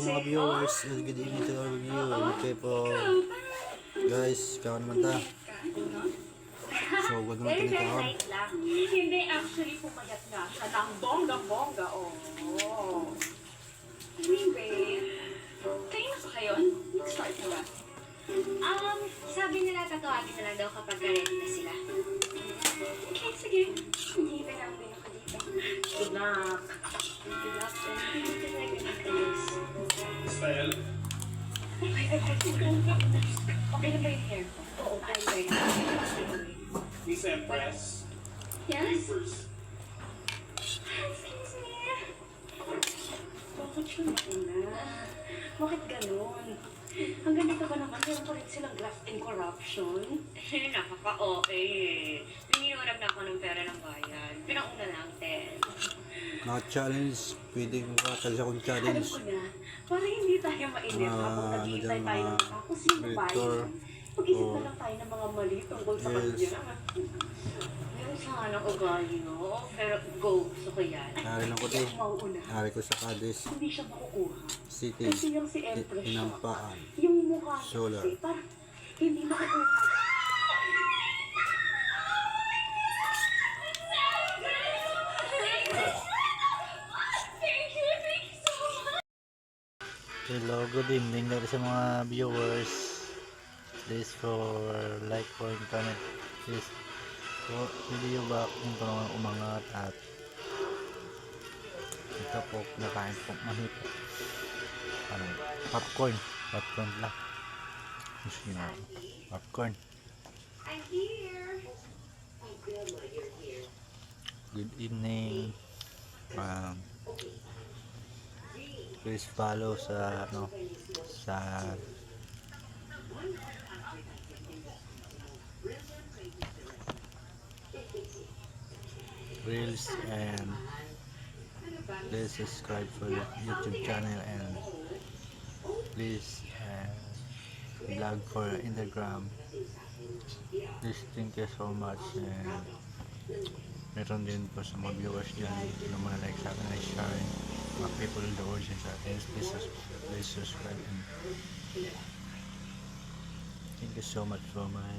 mga viewers. Good evening to all of you. Okay po. Guys, kawan naman ta. So, wag naman Very, very tinitawag. light lang. Hindi, actually, pumayat nga siya ng bongga-bongga. Oh. Anyway, kayo na ba kayo? Start na ba? Sabi nila tatawagin na lang daw kapag ready na sila. Okay, sige. Hindi lang din ako dito. Good luck. Good luck and good luck and Style. Okay na ba yung hair ko? Oo, okay. Miss Empress. Yes? First. Excuse me. Bakit siya na? Bakit ganun? Ang ganito ba naman, meron pa rin silang graft and corruption? Nakaka-okay eh. Pininiwanag na ako ng pera ng bayan. Pinauna lang, Ted. Challenge. Pwede ko katali akong Alam challenge. ko na, para hindi tayo mainip habang naghihintay tayo ng kung sino ba yun. Mag-isip na lang tayo ng mga mali tungkol sa kanya. Meron siya ng ugali, no? Pero go, gusto ko yan. Nari lang ko din. Mauuna. Nari ko sa Cadiz Hindi siya makukuha. City. Kasi yung si Empress siya. Inampaan. Yung mukha niya Solar. kasi parang hindi makukuha. Hello, good evening dari sa mga viewers. Please for like, for comment. Please for video back kung paano umangat at ito po nakain po mahito. Popcorn lang. Gusto nyo popcorn. I'm here. Good evening. Please follow sa sa Reels and please subscribe for the YouTube channel and please vlog for Instagram. Please thank you so much and meron din po sa mga viewers dyan na mga like sa akin, like share mga people in the audience and please subscribe and thank you so much for my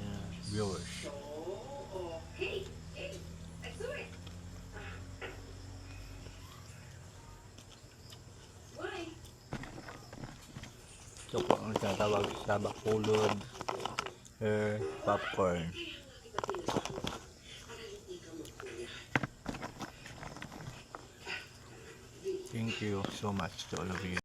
viewers. Hey, let's do it. Why? Ito po ang tinatawag sa bakulod popcorn. Thank you so much to all of you.